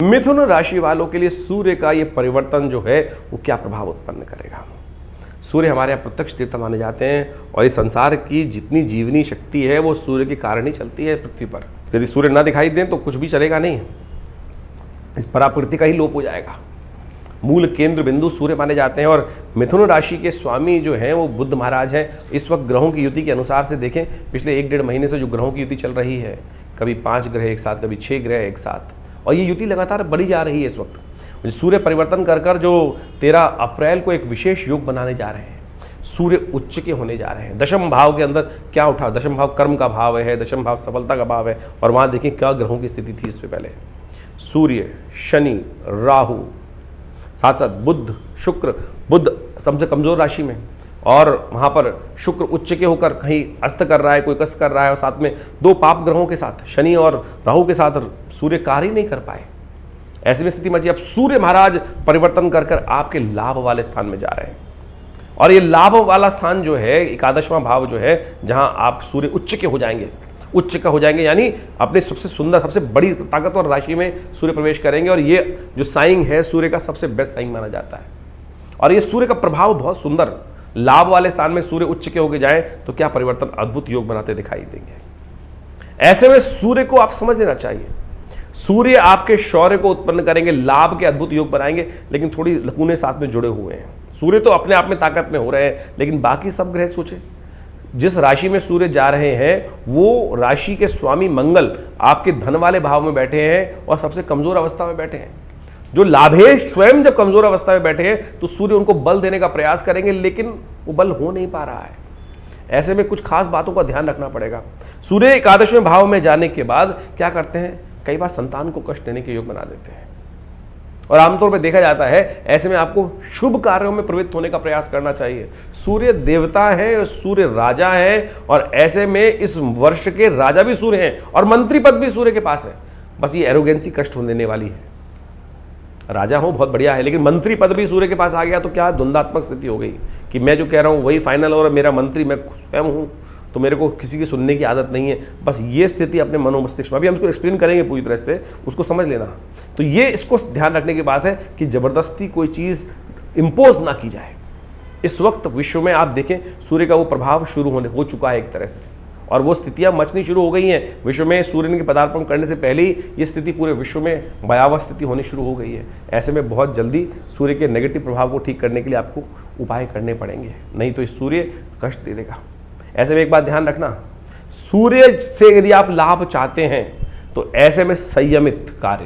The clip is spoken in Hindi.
मिथुन राशि वालों के लिए सूर्य का ये परिवर्तन जो है वो क्या प्रभाव उत्पन्न करेगा। सूर्य हमारे यहाँ प्रत्यक्ष देवता माने जाते हैं और इस संसार की जितनी जीवनी शक्ति है वो सूर्य के कारण ही चलती है पृथ्वी पर। यदि सूर्य ना दिखाई दें तो कुछ भी चलेगा नहीं, इस पराप्रकृति का ही लोप हो जाएगा। मूल केंद्र बिंदु सूर्य माने जाते हैं और मिथुन राशि के स्वामी जो हैं वो बुध महाराज हैं। इस वक्त ग्रहों की युति के अनुसार से देखें, पिछले 1-1.5 महीने से जो ग्रहों की युति चल रही है, कभी 5 ग्रह एक साथ, कभी 6 ग्रह एक साथ, और ये युति लगातार बढ़ी जा रही है। इस वक्त सूर्य परिवर्तन कर जो 13 अप्रैल को एक विशेष योग बनाने जा रहे हैं, सूर्य उच्च के होने जा रहे हैं। दशम भाव के अंदर क्या उठा, दशम भाव कर्म का भाव है, दशम भाव सफलता का भाव है, और वहाँ देखें क्या ग्रहों की स्थिति थी इससे पहले। सूर्य, शनि, राहु, साथ साथ बुध, शुक्र। बुध सबसे कमजोर राशि में और वहाँ पर शुक्र उच्च के होकर कहीं अस्त कर रहा है, कोई कस्त कर रहा है, और साथ में 2 पाप ग्रहों के साथ शनि और राहु के साथ सूर्य कार्य ही नहीं कर पाए। ऐसी में स्थिति मची। अब सूर्य महाराज परिवर्तन कर आपके लाभ वाले स्थान में जा रहे हैं, और ये लाभ वाला स्थान जो है 11वां भाव जो है, जहां आप सूर्य उच्च के हो जाएंगे, उच्च का हो जाएंगे, यानी अपने सबसे सुंदर, सबसे बड़ी ताकतवर राशि में सूर्य प्रवेश करेंगे। और ये जो साइन है सूर्य का सबसे बेस्ट साइन माना जाता है, और ये सूर्य का प्रभाव बहुत सुंदर। लाभ वाले स्थान में सूर्य उच्च के होके जाए तो क्या परिवर्तन, अद्भुत योग बनाते दिखाई देंगे। ऐसे में सूर्य को आप समझ लेना चाहिए, सूर्य आपके शौर्य को उत्पन्न करेंगे, लाभ के अद्भुत योग बनाएंगे, लेकिन थोड़ी लकूने साथ में जुड़े हुए हैं। सूर्य तो अपने आप में ताकत में हो रहे हैं, लेकिन बाकी सब ग्रह सोचे, जिस राशि में सूर्य जा रहे हैं वो राशि के स्वामी मंगल आपके धन वाले भाव में बैठे हैं और सबसे कमजोर अवस्था में बैठे हैं। जो लाभेश स्वयं जब कमजोर अवस्था में बैठे हैं तो सूर्य उनको बल देने का प्रयास करेंगे, लेकिन वो बल हो नहीं पा रहा है। ऐसे में कुछ खास बातों का ध्यान रखना पड़ेगा। सूर्य 11वें भाव में जाने के बाद क्या करते हैं, कई बार संतान को कष्ट देने के योग बना देते हैं, और आमतौर पर देखा जाता है ऐसे में आपको शुभ कार्यों में प्रवृत्त होने का प्रयास करना चाहिए। सूर्य देवता है, सूर्य राजा है, और ऐसे में इस वर्ष के राजा भी सूर्य हैं और मंत्री पद भी सूर्य के पास है। बस ये एरोगेंसी कष्ट देने वाली है। राजा हो बहुत बढ़िया है, लेकिन मंत्री पद भी सूर्य के पास आ गया तो क्या द्वंद्वात्मक स्थिति हो गई कि मैं जो कह रहा हूं वही फाइनल, और मेरा मंत्री मैं स्वयं हूं, तो मेरे को किसी की सुनने की आदत नहीं है। बस ये स्थिति अपने मनोमस्तिष्क में, अभी हम इसको एक्सप्लेन करेंगे पूरी तरह से, उसको समझ लेना। तो ये इसको ध्यान रखने की बात है कि जबरदस्ती कोई चीज़ इम्पोज ना की जाए। इस वक्त विश्व में आप देखें सूर्य का वो प्रभाव शुरू हो चुका है एक तरह से, और वो स्थितियां मचनी शुरू हो गई हैं विश्व में। सूर्य के पदार्पण करने से पहले ही ये स्थिति पूरे विश्व में भयावह स्थिति होनी शुरू हो गई है। ऐसे में बहुत जल्दी सूर्य के नेगेटिव प्रभाव को ठीक करने के लिए आपको उपाय करने पड़ेंगे, नहीं तो सूर्य कष्ट दे देगा। ऐसे में एक बात ध्यान रखना, सूर्य से यदि आप लाभ चाहते हैं तो ऐसे में संयमित कार्य